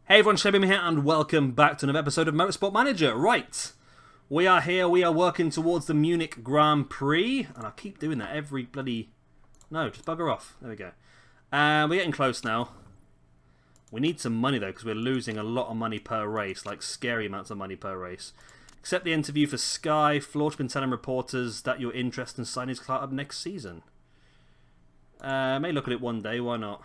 Hey everyone, Shabim here, and welcome back to another episode of Motorsport Manager. Right, we are here, we are working towards the Munich Grand Prix, and I keep doing that every bloody... No, just bugger off. There we go. We're getting close now. We need some money though, because we're losing a lot of money per race, like scary amounts of money per race. Accept the interview for Sky. Flor's been telling reporters that you're interested in signing his club up next season. May look at it one day, why not?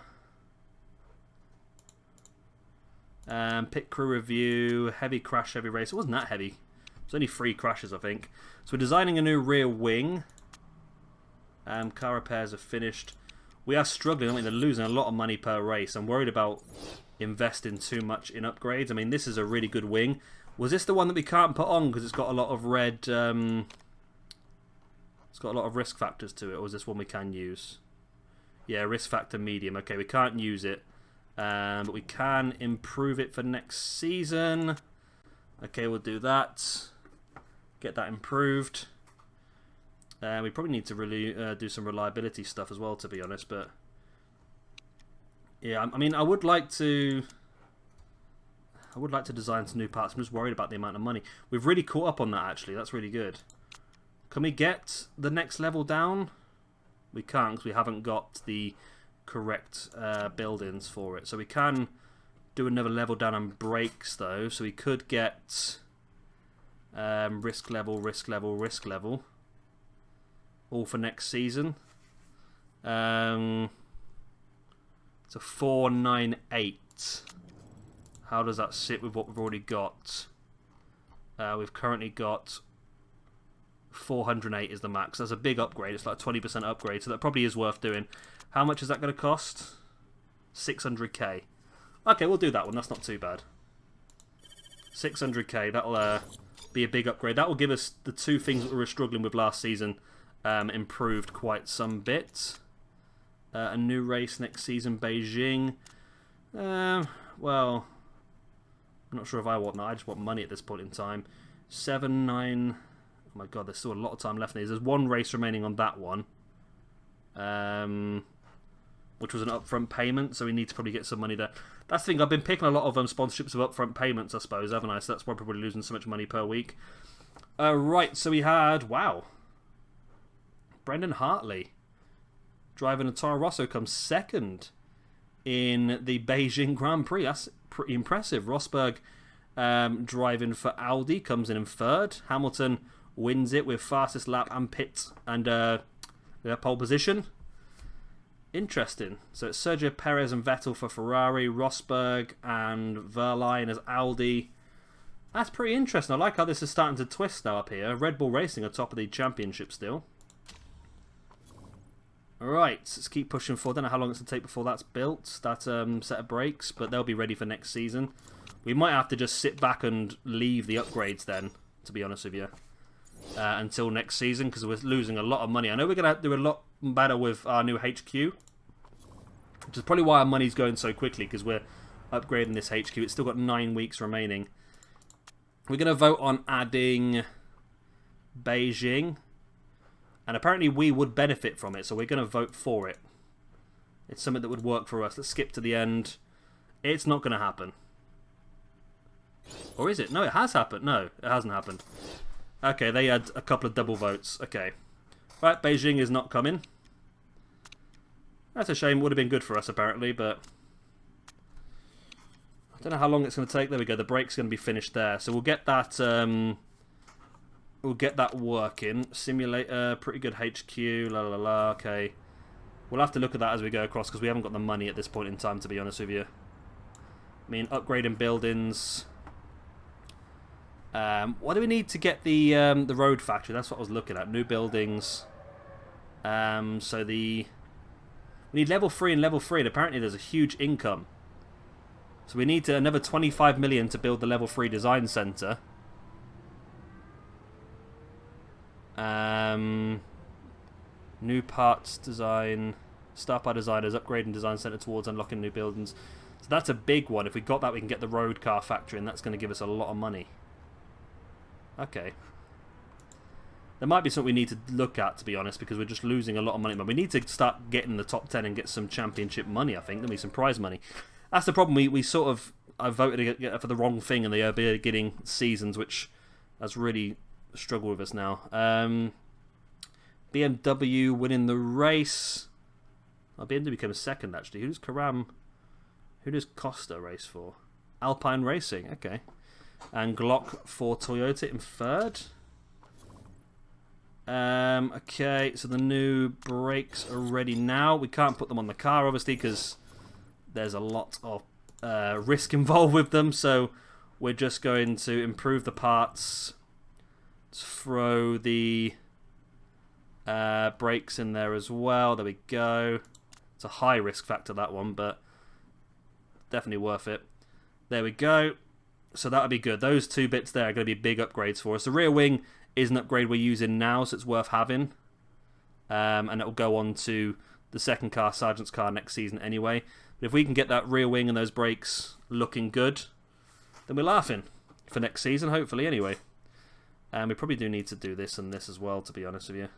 Pit crew review, heavy crash, heavy race. It wasn't that heavy. It was only 3 crashes, I think. So we're designing a new rear wing. Car repairs are finished. We are struggling, aren't we? They're losing a lot of money per race. I'm worried about investing too much in upgrades. I mean, this is a really good wing. Was this the one that we can't put on because it's got a lot of red... it's got a lot of risk factors to it, or was this one we can use? Yeah, risk factor medium. Okay, we can't use it. But we can improve it for next season. Okay, we'll do that. Get that improved. We probably need to really do some reliability stuff as well, to be honest. But yeah, I mean, I would like to design some new parts. I'm just worried about the amount of money. We've really caught up on that, actually. That's really good. Can we get the next level down? We can't, because we haven't got the correct buildings for it. So we can do another level down on brakes though. So we could get risk level, risk level, risk level. All for next season. It's a 498. How does that sit with what we've already got? We've currently got 408 is the max. That's a big upgrade. It's like a 20% upgrade, so that probably is worth doing. How much is that going to cost? 600k. Okay, we'll do that one. That's not too bad. 600k. That'll be a big upgrade. That will give us the 2 things that we were struggling with last season improved quite some bit. A new race next season, Beijing. Well, I'm not sure if I want that. I just want money at this point in time. 7, 9... Oh my god, there's still a lot of time left in these. There's 1 race remaining on that one. Which was an upfront payment, so we need to probably get some money there. That's the thing, I've been picking a lot of sponsorships of upfront payments, I suppose, haven't I? So that's why we're probably losing so much money per week. Right, so we had... Wow. Brendan Hartley driving a Toro Rosso comes second in the Beijing Grand Prix. That's pretty impressive. Rosberg driving for Audi comes in 3rd. Hamilton wins it with fastest lap and pit and pole position. Interesting. So it's Sergio Perez and Vettel for Ferrari, Rosberg and Verline as Audi. That's pretty interesting. I like how this is starting to twist now up here. Red Bull Racing are top of the championship still. Alright, let's keep pushing forward. Don't know how long it's going to take before that's built, that set of brakes, but they'll be ready for next season. We might have to just sit back and leave the upgrades then, to be honest with you, until next season, because we're losing a lot of money. I know we're going to do a lot better with our new HQ, which is probably why our money's going so quickly, because we're upgrading this HQ. It's still got 9 weeks remaining. We're going to vote on adding Beijing, and apparently we would benefit from it, so we're going to vote for it. It's something that would work for us. Let's skip to the end. It's not going to happen. Or is it? No, it has happened. No, it hasn't happened. Okay, they had a couple of double votes. Okay. Right, Beijing is not coming. That's a shame. Would have been good for us, apparently, but... I don't know how long it's going to take. There we go. The brake's going to be finished there. So we'll get that... we'll get that working. Simulator, pretty good HQ, la la la, okay. We'll have to look at that as we go across, because we haven't got the money at this point in time, to be honest with you. I mean, upgrading buildings... what do we need to get the road factory? That's what I was looking at. New buildings. So we need level 3 and level 3, and apparently there's a huge income. So we need another 25 million to build the level 3 design centre. New parts design. Start by designers. Upgrading design centre towards unlocking new buildings. So that's a big one. If we got that, we can get the road car factory, and that's going to give us a lot of money. Okay. There might be something we need to look at, to be honest, because we're just losing a lot of money. But we need to start getting the top 10 and get some championship money, I think. There'll be some prize money. That's the problem. We sort of I voted for the wrong thing in the beginning seasons, which has really struggled with us now. BMW winning the race. Oh, BMW became second, actually. Who does Costa race for? Alpine Racing, okay. And Glock for Toyota in third. Okay, so the new brakes are ready now. We can't put them on the car, obviously, because there's a lot of risk involved with them. So we're just going to improve the parts. Let's throw the brakes in there as well. There we go. It's a high risk factor, that one, but definitely worth it. There we go. So that'll be good. Those two bits there are going to be big upgrades for us. The rear wing is an upgrade we're using now, so it's worth having. And it'll go on to the second car, Sergeant's car, next season anyway. But if we can get that rear wing and those brakes looking good, then we're laughing for next season, hopefully, anyway. And we probably do need to do this and this as well, to be honest with you.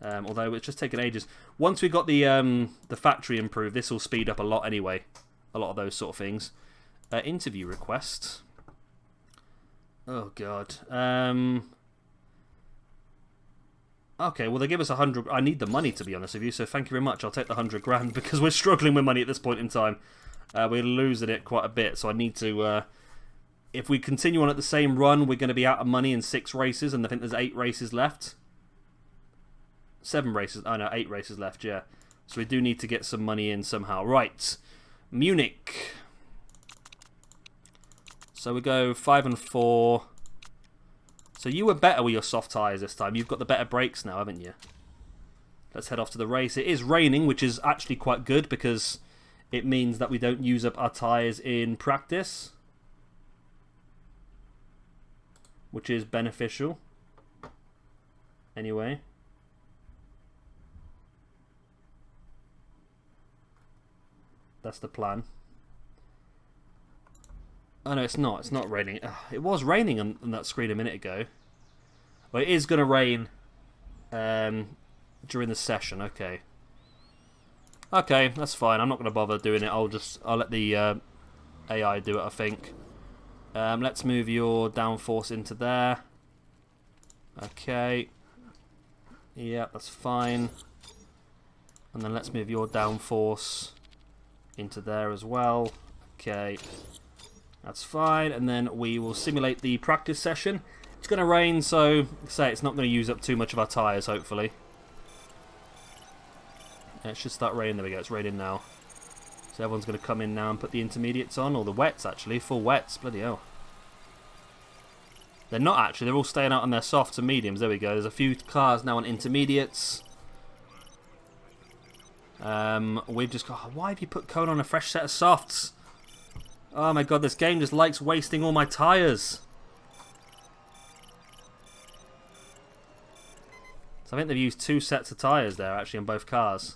Although it's just taken ages. Once we got the factory improved, this will speed up a lot anyway. A lot of those sort of things. Interview request. Oh god. Okay, well they give us 100. I need the money, to be honest with you. So thank you very much. I'll take the 100 grand because we're struggling with money at this point in time. We're losing it quite a bit. So I need to. If we continue on at the same run, we're going to be out of money in 6 races, and I think there's 8 races left. 7 races. Oh no, 8 races left. Yeah. So we do need to get some money in somehow. Right. Munich. So we go 5 and 4. So you were better with your soft tyres this time. You've got the better brakes now, haven't you? Let's head off to the race. It is raining, which is actually quite good because it means that we don't use up our tyres in practice, which is beneficial. Anyway. That's the plan. Oh no, it's not. It's not raining. Ugh, it was raining on that screen a minute ago. Well, it is going to rain during the session. Okay. Okay, that's fine. I'm not going to bother doing it. I'll let the AI do it, I think. Let's move your downforce into there. Okay. Yeah, that's fine. And then let's move your downforce into there as well. Okay. That's fine, and then we will simulate the practice session. It's going to rain, so say it's not going to use up too much of our tyres, hopefully. Yeah, it should start raining. There we go, it's raining now. So everyone's going to come in now and put the intermediates on, or the wets, actually. Full wets, bloody hell. They're not, actually. They're all staying out on their softs and mediums. There we go. There's a few cars now on intermediates. We've just got... Why have you put Cone on a fresh set of softs? Oh my god, this game just likes wasting all my tyres. So I think they've used 2 sets of tyres there, actually, on both cars.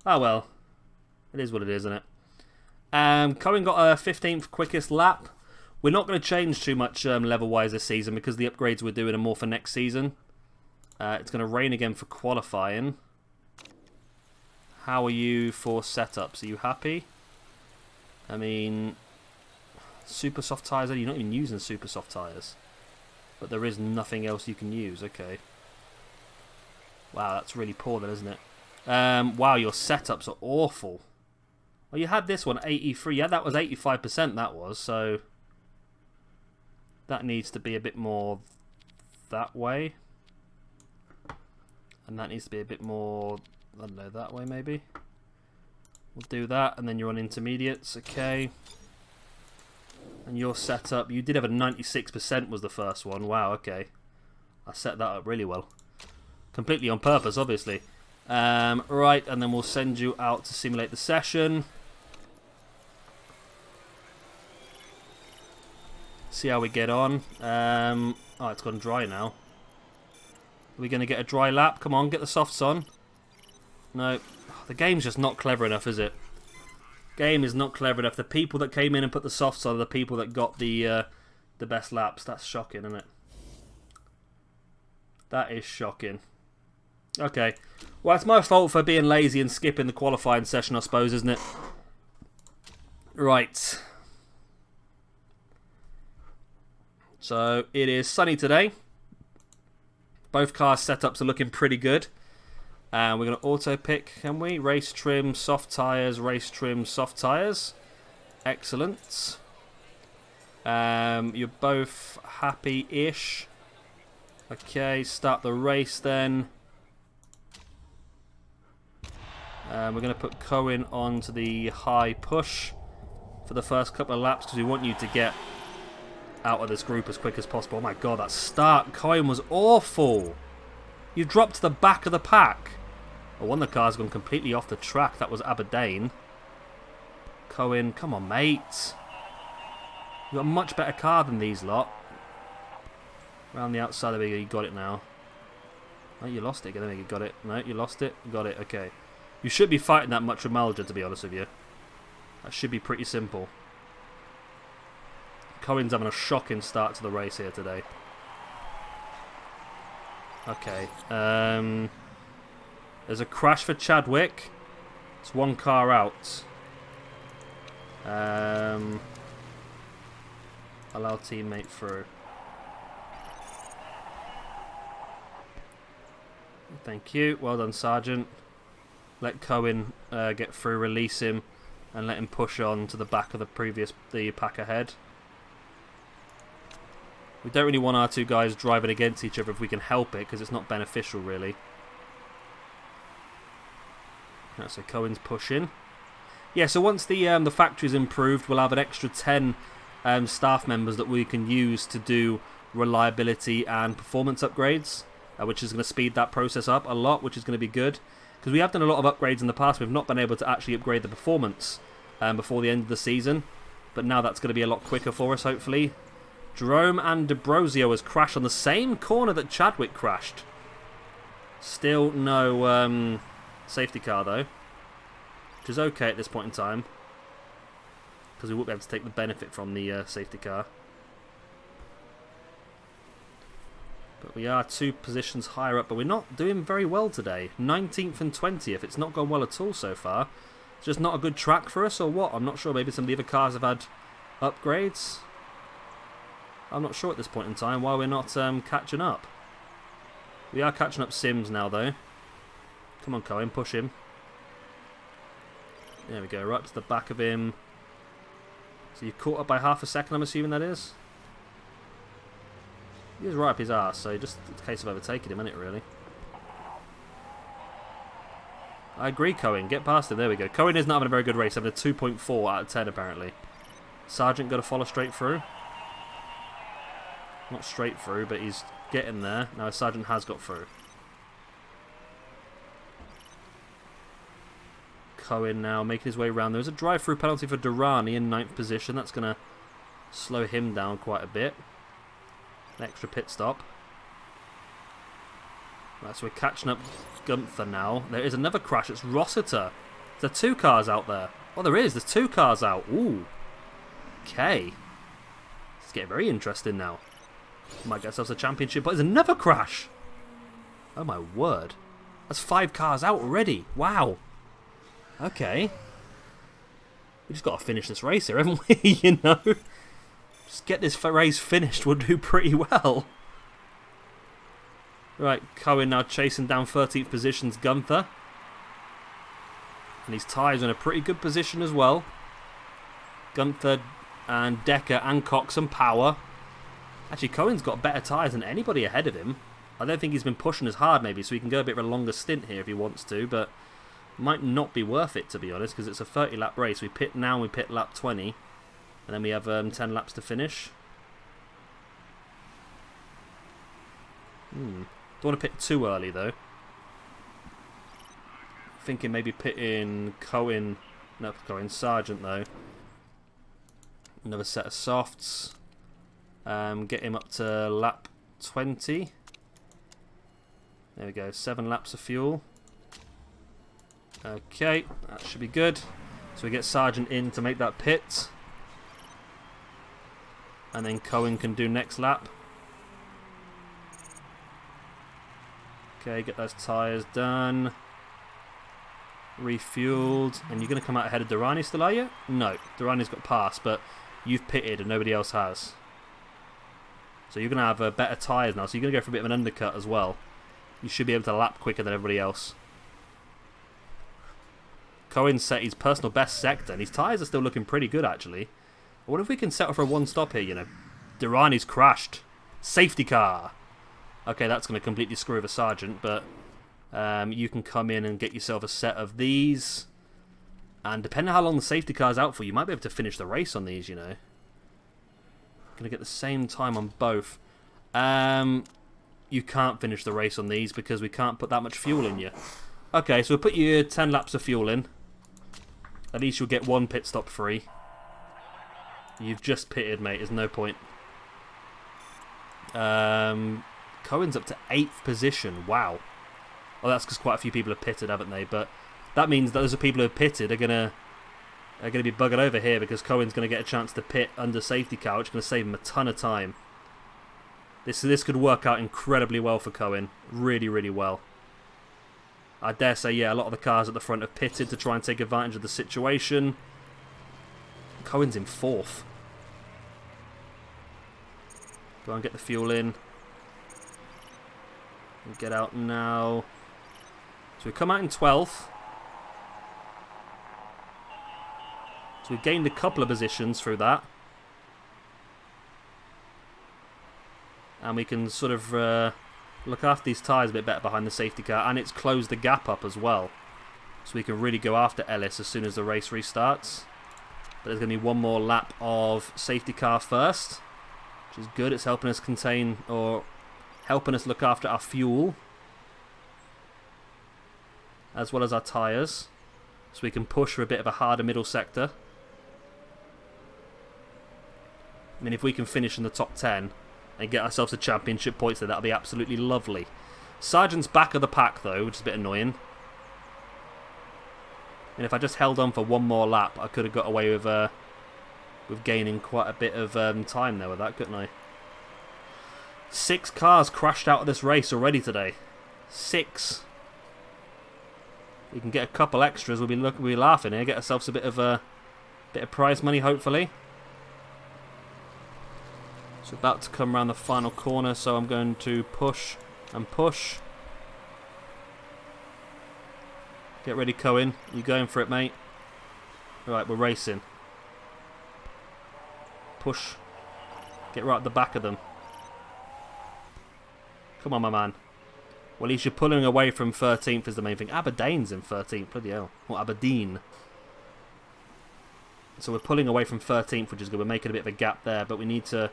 Oh well. It is what it is, isn't it? Cohen got a 15th quickest lap. We're not going to change too much level-wise this season because the upgrades we're doing are more for next season. It's going to rain again for qualifying. How are you for setups? Are you happy? I mean, super soft tyres, you're not even using super soft tyres. But there is nothing else you can use, okay. Wow, that's really poor then, isn't it? Wow, your setups are awful. Well, you had this one, 83. Yeah, that was 85%, that was, so... That needs to be a bit more that way. And that needs to be a bit more, I don't know, that way maybe. We'll do that, and then you're on intermediates, okay. And your setup, you did have a 96% was the first one. Wow, okay. I set that up really well. Completely on purpose, obviously. Right, and then we'll send you out to simulate the session. See how we get on. Oh, it's gone dry now. Are we going to get a dry lap? Come on, get the softs on. No. The game's just not clever enough, is it? Game is not clever enough. The people that came in and put the softs on are the people that got the best laps. That's shocking, isn't it? That is shocking. Okay. Well, it's my fault for being lazy and skipping the qualifying session, I suppose, isn't it? Right. So it is sunny today. Both car setups are looking pretty good. And we're going to auto pick, can we? Race trim, soft tyres, race trim, soft tyres. Excellent. You're both happy-ish. Okay, start the race then. We're going to put Cohen onto the high push for the first couple of laps because we want you to get out of this group as quick as possible. Oh my god, that start, Cohen was awful. You dropped to the back of the pack. Well, one of the cars gone completely off the track. That was Aberdeen. Cohen, come on, mate. You've got a much better car than these lot. Around the outside of it, you got it now. Oh, you lost it. There you got it. No, you lost it. You got it. Okay. You should be fighting that much with Manager, to be honest with you. That should be pretty simple. Cohen's having a shocking start to the race here today. Okay. There's a crash for Chadwick. It's one car out. Allow teammate through. Thank you. Well done, Sergeant. Let Cohen get through, release him, and let him push on to the back of the pack ahead. We don't really want our two guys driving against each other if we can help it, because it's not beneficial, really. Right, so Cohen's pushing. Yeah, so once the factory's improved, we'll have an extra 10 staff members that we can use to do reliability and performance upgrades, which is going to speed that process up a lot, which is going to be good. Because we have done a lot of upgrades in the past, we've not been able to actually upgrade the performance before the end of the season. But now that's going to be a lot quicker for us, hopefully. Jerome and D'Ambrosio has crashed on the same corner that Chadwick crashed. Still no safety car, though. Which is okay at this point in time. Because we won't be able to take the benefit from the safety car. But we are 2 positions higher up, but we're not doing very well today. 19th and 20th. It's not gone well at all so far. It's just not a good track for us, or what? I'm not sure. Maybe some of the other cars have had upgrades. I'm not sure at this point in time why we're not catching up. We are catching up Sims now, though. Come on, Cohen, push him. There we go, right to the back of him. So you caught up by half a second, I'm assuming that is? He is right up his arse, so just it's a case of overtaking him, isn't it, really? I agree, Cohen. Get past him. There we go. Cohen is not having a very good race, having a 2.4 out of 10, apparently. Sergeant got to follow straight through. Not straight through, but he's getting there. Now, Sergeant has got through. Cohen now making his way around. There's a drive-through penalty for Durrani in 9th position. That's going to slow him down quite a bit. An extra pit stop. Right, so we're catching up Gunther now. There is another crash. It's Rossiter. There's 2 cars out there. Oh, there is. There's 2 cars out. Ooh. Okay. It's getting very interesting now. Might get ourselves a championship, but there's another crash. Oh my word. That's 5 cars out already. Wow. Okay. We just got to finish this race here, haven't we? You know? Just get this race finished. We'll do pretty well. Right, Cohen now chasing down 13th position's Gunther. And his tyres are in a pretty good position as well. Gunther and Decker and Cox and Power. Actually, Cohen's got better tyres than anybody ahead of him. I don't think he's been pushing as hard, maybe, so he can go a bit of a longer stint here if he wants to, but might not be worth it, to be honest, because it's a 30-lap race. We pit now, we pit lap 20, and then we have 10 laps to finish. Don't want to pit too early, though. Thinking maybe pit in Cohen, no, Cohen, Sergeant, though. Another set of softs. Get him up to lap 20. There we go, 7 laps of fuel. Okay, that should be good. So we get Sergeant in to make that pit. And then Cohen can do next lap. Okay, get those tyres done. Refueled. And you're going to come out ahead of Durrani still, are you? No. Durrani's got past, but you've pitted and nobody else has. So you're going to have better tyres now. So you're going to go for a bit of an undercut as well. You should be able to lap quicker than everybody else. Cohen set his personal best sector, and his tyres are still looking pretty good, actually. I wonder if we can settle for a one-stop here, you know. Durrani's crashed. Safety car. Okay, that's going to completely screw over Sargent, but you can come in and get yourself a set of these. And depending on how long the safety car's out for, you might be able to finish the race on these, you know. Going to get the same time on both. You can't finish the race on these because we can't put that much fuel in you. Okay, so we'll put you 10 laps of fuel in. At least you'll get one pit stop free. You've just pitted, mate. There's no point. Cohen's up to 8th position. Wow. Well, that's because quite a few people have pitted, haven't they? But that means that those people who have pitted are gonna be buggered over here because Cohen's gonna get a chance to pit under safety car, which is gonna save him a ton of time. This could work out incredibly well for Cohen. Really, really well. I dare say, yeah, a lot of the cars at the front have pitted to try and take advantage of the situation. Cohen's in 4th. Go and get the fuel in. And get out now. So we come out in 12th. So we've gained a couple of positions through that. And we can sort of look after these tyres a bit better behind the safety car. And it's closed the gap up as well. So we can really go after Ellis as soon as the race restarts. But there's going to be one more lap of safety car first. Which is good. It's helping us contain or helping us look after our fuel. As well as our tyres. So we can push for a bit of a harder middle sector. I mean, if we can finish in the top 10 and get ourselves a championship points there, that'll be absolutely lovely. Sargent's back of the pack though, which is a bit annoying. And if I just held on for one more lap, I could have got away with gaining quite a bit of time there with that, couldn't I? 6 cars crashed out of this race already today. 6. We can get a couple extras. We'll be laughing here. Get ourselves a bit of prize money, hopefully. So about to come around the final corner, so I'm going to push and push. Get ready, Cohen. You going for it, mate? Right, we're racing. Push. Get right at the back of them. Come on, my man. Well, at least you're pulling away from 13th is the main thing. Aberdeen's in 13th. Bloody hell. Or Aberdeen. So we're pulling away from 13th, which is good. We're making a bit of a gap there, but we need to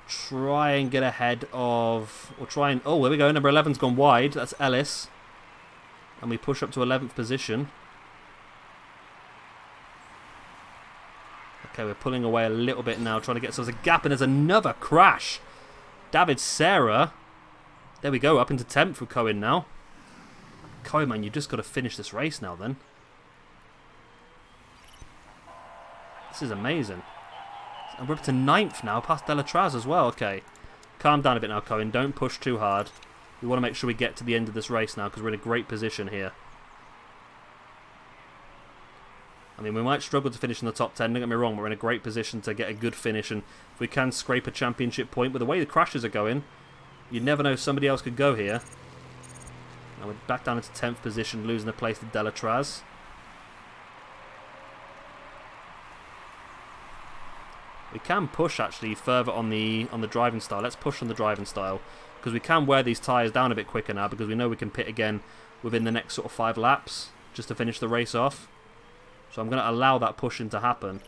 try and get ahead of... Or try and... Oh, there we go. Number 11's gone wide. That's Ellis. And we push up to 11th position. Okay, we're pulling away a little bit now, trying to get ourselves a gap, and there's another crash. David Serra. There we go, up into 10th for Cohen now. Cohen, man, you've just got to finish this race now, then. This is amazing. And we're up to 9th now, past Delatraz as well. Okay, calm down a bit now, Cohen. Don't push too hard. We want to make sure we get to the end of this race now, because we're in a great position here. I mean, we might struggle to finish in the top 10, don't get me wrong. We're in a great position to get a good finish, and if we can scrape a championship point, with the way the crashes are going, you never know, somebody else could go here. Now we're back down into 10th position, losing the place to Delatraz. We can push, actually, further on the driving style. Let's push on the driving style, because we can wear these tyres down a bit quicker now, because we know we can pit again within the next sort of 5 laps, just to finish the race off. So I'm going to allow that pushing to happen.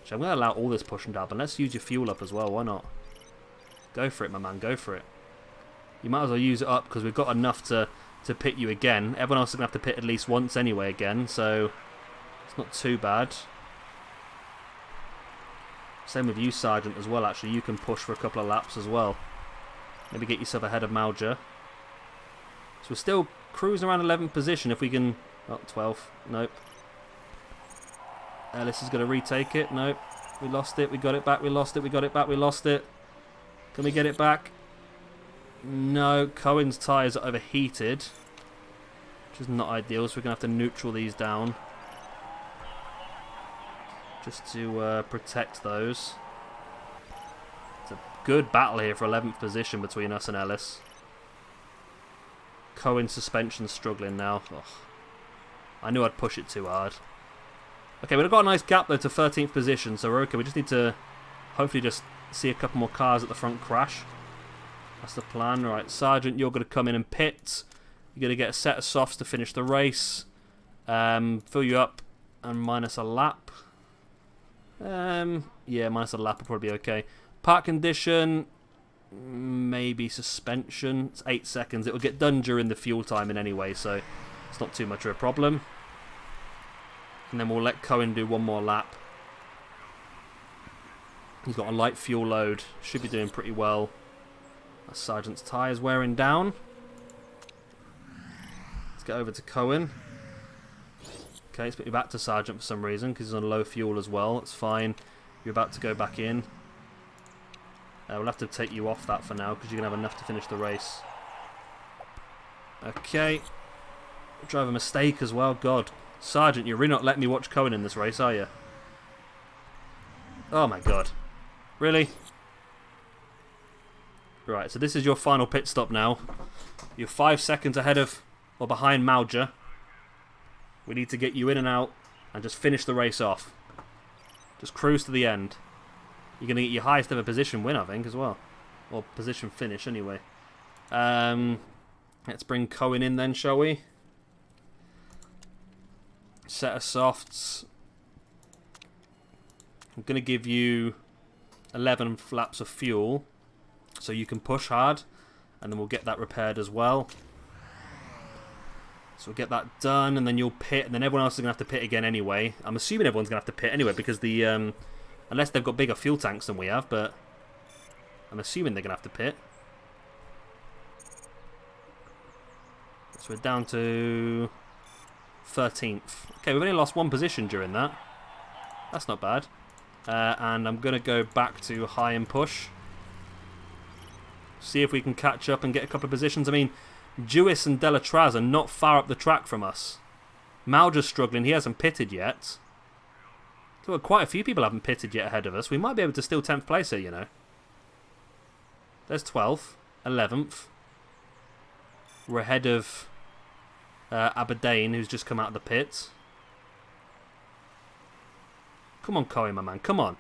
So I'm going to allow all this pushing to happen. Let's use your fuel up as well, why not? Go for it, my man, go for it. You might as well use it up, because we've got enough to pit you again. Everyone else is going to have to pit at least once anyway again, so it's not too bad. Same with you, Sergeant, as well, actually. You can push for a couple of laps as well. Maybe get yourself ahead of Malja. So we're still cruising around 11th position if we can... Oh, 12th. Nope. Ellis is going to retake it. Nope. We lost it. We got it back. We lost it. We got it back. We lost it. Can we get it back? No. Cohen's tyres are overheated. which is not ideal, so we're going to have to neutral these down just to protect those. It's a good battle here for 11th position between us and Ellis. Cohen's suspension struggling now. Ugh. I knew I'd push it too hard. Okay, we've got a nice gap though to 13th position, so we're okay. We just need to hopefully just see a couple more cars at the front crash. That's the plan. Right, Sergeant, you're going to come in and pit. You're going to get a set of softs to finish the race. Fill you up and minus a lap. Yeah, minus a lap will probably be okay. Park condition, maybe suspension. It's 8 seconds. It will get done during the fuel timing anyway, so it's not too much of a problem. And then we'll let Cohen do one more lap. He's got a light fuel load. Should be doing pretty well. That Sergeant's tyre's wearing down. Let's get over to Cohen. Okay, let's put you back to Sergeant for some reason, because he's on low fuel as well. That's fine. You're about to go back in. We'll have to take you off that for now, because you're going to have enough to finish the race. Okay. Driver mistake as well. God. Sergeant, you're really not letting me watch Cohen in this race, are you? Oh my god. Really? Right, so this is your final pit stop now. You're 5 seconds ahead of, or behind Mauger. We need to get you in and out and just finish the race off. Just cruise to the end. You're going to get your highest ever position win, I think, as well. Or position finish, anyway. Let's bring Cohen in then, shall we? Set of softs. I'm going to give you 11 laps of fuel so you can push hard, and then we'll get that repaired as well. So we'll get that done, and then you'll pit, and then everyone else is going to have to pit again anyway. I'm assuming everyone's going to have to pit anyway, because the unless they've got bigger fuel tanks than we have, but I'm assuming they're going to have to pit. So we're down to 13th. Okay, we've only lost one position during that. That's not bad. And I'm going to go back to high and push. See if we can catch up and get a couple of positions. I mean, Jewis and Delatraz are not far up the track from us. Mauger's struggling. He hasn't pitted yet. So quite a few people haven't pitted yet ahead of us. We might be able to steal 10th place here, you know. There's 12th. 11th. We're ahead of Aberdeen, who's just come out of the pit. Come on, Cohen, my man. Come on.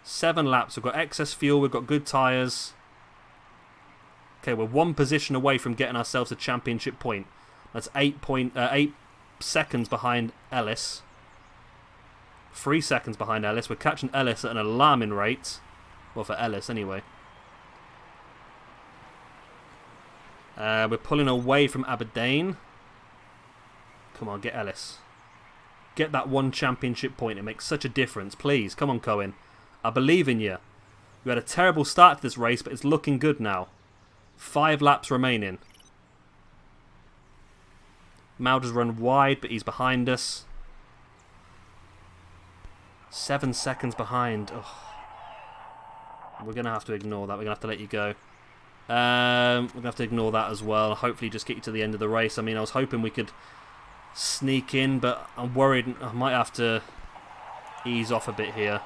7 laps. We've got excess fuel. We've got good tyres. Okay, we're 1 position away from getting ourselves a championship point. That's 8 seconds behind Ellis. 3 seconds behind Ellis. We're catching Ellis at an alarming rate. Well, for Ellis, anyway. We're pulling away from Aberdeen. Come on, get Ellis. Get that 1 championship point. It makes such a difference. Please, come on, Cohen. I believe in you. You had a terrible start to this race, but it's looking good now. 5 laps remaining. Mauder's run wide, but he's behind us. 7 seconds behind. Ugh. We're going to have to ignore that. We're going to have to let you go. We're going to have to ignore that as well. Hopefully just get you to the end of the race. I mean, I was hoping we could sneak in, but I'm worried I might have to ease off a bit here.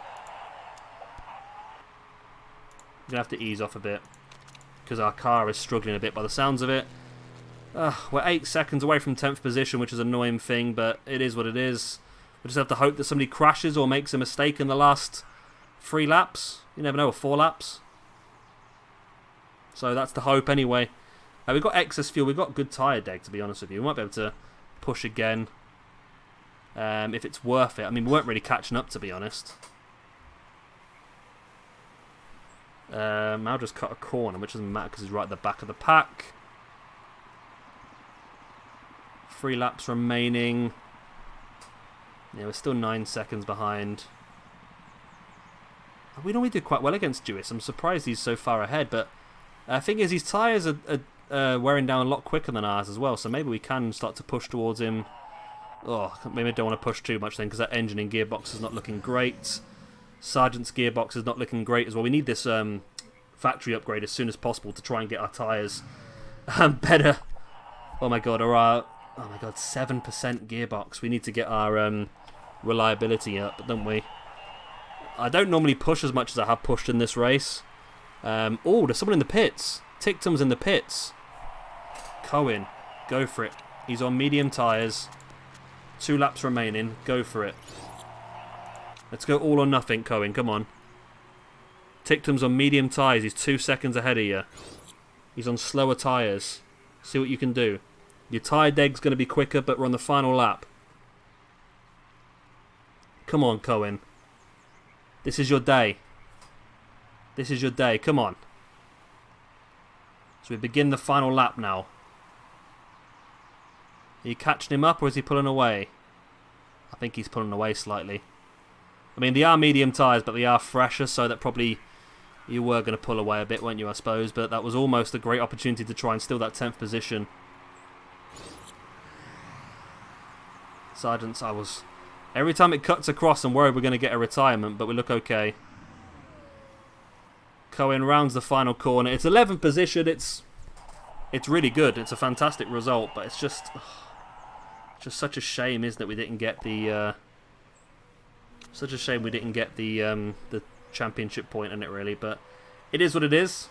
I'm going to have to ease off a bit because our car is struggling a bit by the sounds of it. We're 8 seconds away from 10th position, which is an annoying thing, but it is what it is. We just have to hope that somebody crashes or makes a mistake in the last 3 laps. You never know, or 4 laps. So that's the hope anyway. We've got excess fuel. We've got good tyre deg, to be honest with you. We might be able to push again if it's worth it. I mean, we weren't really catching up, to be honest. Mal just cut a corner, which doesn't matter because he's right at the back of the pack. 3 laps remaining. Yeah, we're still 9 seconds behind. We normally do quite well against Jewis. I'm surprised he's so far ahead, but the thing is, his tyres are wearing down a lot quicker than ours as well, so maybe we can start to push towards him. Oh, maybe I don't want to push too much then, because that engine and gearbox is not looking great. Sergeant's gearbox is not looking great as well. We need this factory upgrade as soon as possible to try and get our tyres better. Oh my god, or Oh my god, 7% gearbox. We need to get our reliability up, don't we? I don't normally push as much as I have pushed in this race. Oh, there's someone in the pits. Tictum's in the pits. Cohen, go for it. He's on medium tyres. 2 laps remaining. Go for it. Let's go all or nothing, Cohen. Come on. Tictum's on medium tyres. He's 2 seconds ahead of you. He's on slower tyres. See what you can do. Your tyre deg's going to be quicker, but we're on the final lap. Come on, Cohen. This is your day. This is your day. Come on. So we begin the final lap now. Are you catching him up or is he pulling away? I think he's pulling away slightly. I mean, they are medium tyres, but they are fresher, so that probably you were going to pull away a bit, weren't you, I suppose? But that was almost a great opportunity to try and steal that 10th position. Sergeants, I was... Every time it cuts across, I'm worried we're going to get a retirement, but we look okay. Cohen rounds the final corner. It's 11th position. It's really good. It's a fantastic result, but it's just such a shame, isn't it? We didn't get the such a shame we didn't get the championship point in it, really. But it is what it is.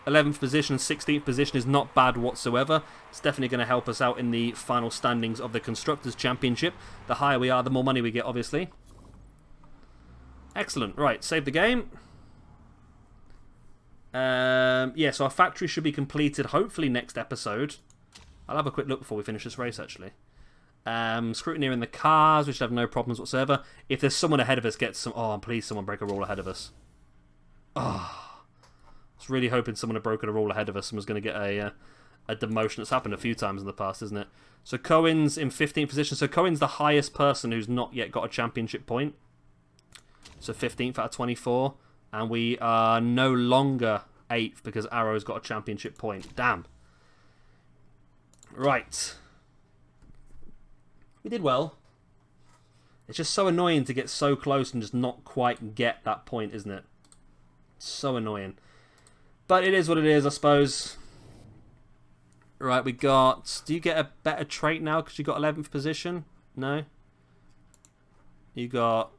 11th position, 16th position is not bad whatsoever. It's definitely going to help us out in the final standings of the Constructors' Championship. The higher we are, the more money we get, obviously. Excellent. Right, save the game. Yeah, so our factory should be completed, hopefully, next episode. I'll have a quick look before we finish this race, actually. Scrutineering the cars, we should have no problems whatsoever. If there's someone ahead of us, get some... Oh, please, someone break a rule ahead of us. Oh... I was really hoping someone had broken a rule ahead of us and was going to get a demotion. It's happened a few times in the past, isn't it? So Cohen's in 15th position. So Cohen's the highest person who's not yet got a championship point. So 15th out of 24. And we are no longer 8th because Arrow's got a championship point. Damn. Right. We did well. It's just so annoying to get so close and just not quite get that point, isn't it? So annoying. But it is what it is, I suppose. Right, we got... Do you get a better trait now because you got 11th position? No? You got...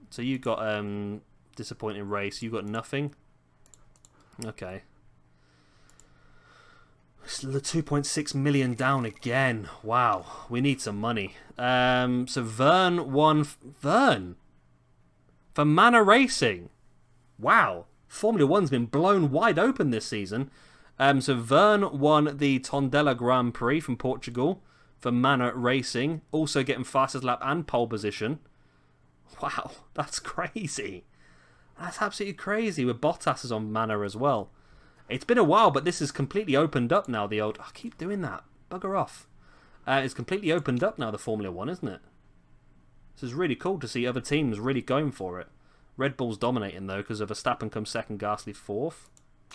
So you got disappointing race. You got nothing? Okay. It's 2.6 million down again. Wow. We need some money. So Vern won... Vern? For Manor Racing? Wow. Formula 1's been blown wide open this season. So Vern won the Tondela Grand Prix from Portugal for Manor Racing. Also getting fastest lap and pole position. Wow, that's crazy. That's absolutely crazy. With Bottas is on Manor as well. It's been a while, but this is completely opened up now. The old... I keep doing that. Bugger off. It's completely opened up now, the Formula 1, isn't it? This is really cool to see other teams really going for it. Red Bull's dominating, though, because of Verstappen comes second, Gasly fourth.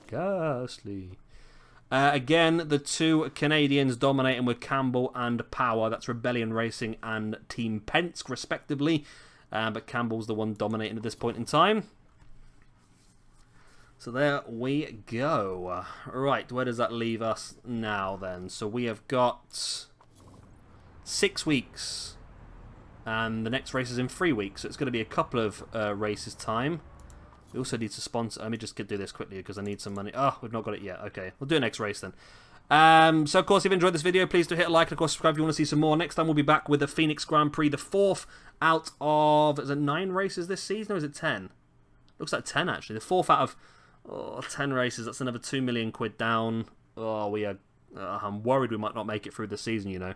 Gasly. Again, the two Canadians dominating with Campbell and Power. That's Rebellion Racing and Team Penske, respectively. But Campbell's the one dominating at this point in time. So there we go. Right, where does that leave us now, then? So we have got 6 weeks. And the next race is in 3 weeks, so it's going to be a couple of races' time. We also need to sponsor... Let me just do this quickly because I need some money. Oh, we've not got it yet. Okay, we'll do it next race then. So, of course, if you enjoyed this video, please do hit a like and, of course, subscribe if you want to see some more. Next time, we'll be back with the Phoenix Grand Prix, the 4th out of... Is it 9 races this season, or is it 10? Looks like 10, actually. The 4th out of 10 races. That's another 2 million quid down. Oh, we are... I'm worried we might not make it through the season, you know.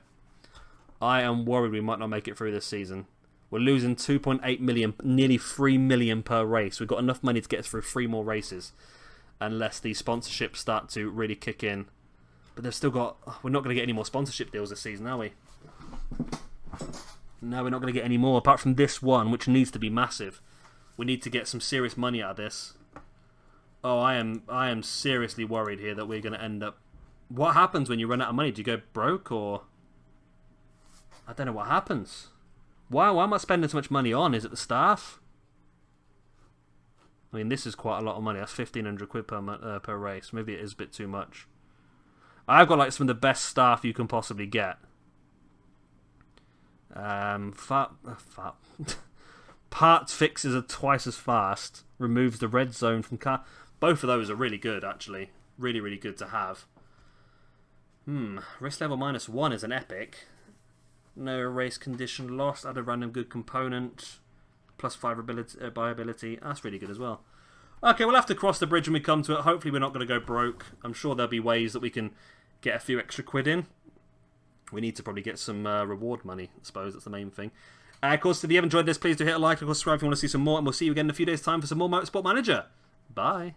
I am worried we might not make it through this season. We're losing 2.8 million, nearly 3 million per race. We've got enough money to get us through 3 more races. Unless the sponsorships start to really kick in. But they've still got... We're not going to get any more sponsorship deals this season, are we? No, we're not going to get any more. Apart from this one, which needs to be massive. We need to get some serious money out of this. Oh, I am seriously worried here that we're going to end up... What happens when you run out of money? Do you go broke, or... I don't know what happens. Why am I spending so much money on? Is it the staff? I mean, this is quite a lot of money. That's 1,500 quid per race. Maybe it is a bit too much. I've got like some of the best staff you can possibly get. Parts fixes are twice as fast. Removes the red zone from car. Both of those are really good, actually. Really, really good to have. Risk level -1 is an epic. No race condition lost. Add a random good component. +5 ability. That's really good as well. Okay, we'll have to cross the bridge when we come to it. Hopefully we're not going to go broke. I'm sure there'll be ways that we can get a few extra quid in. We need to probably get some reward money, I suppose. That's the main thing. Of course, if you have enjoyed this, please do hit a like and subscribe if you want to see some more. And we'll see you again in a few days' time for some more Motorsport Manager. Bye.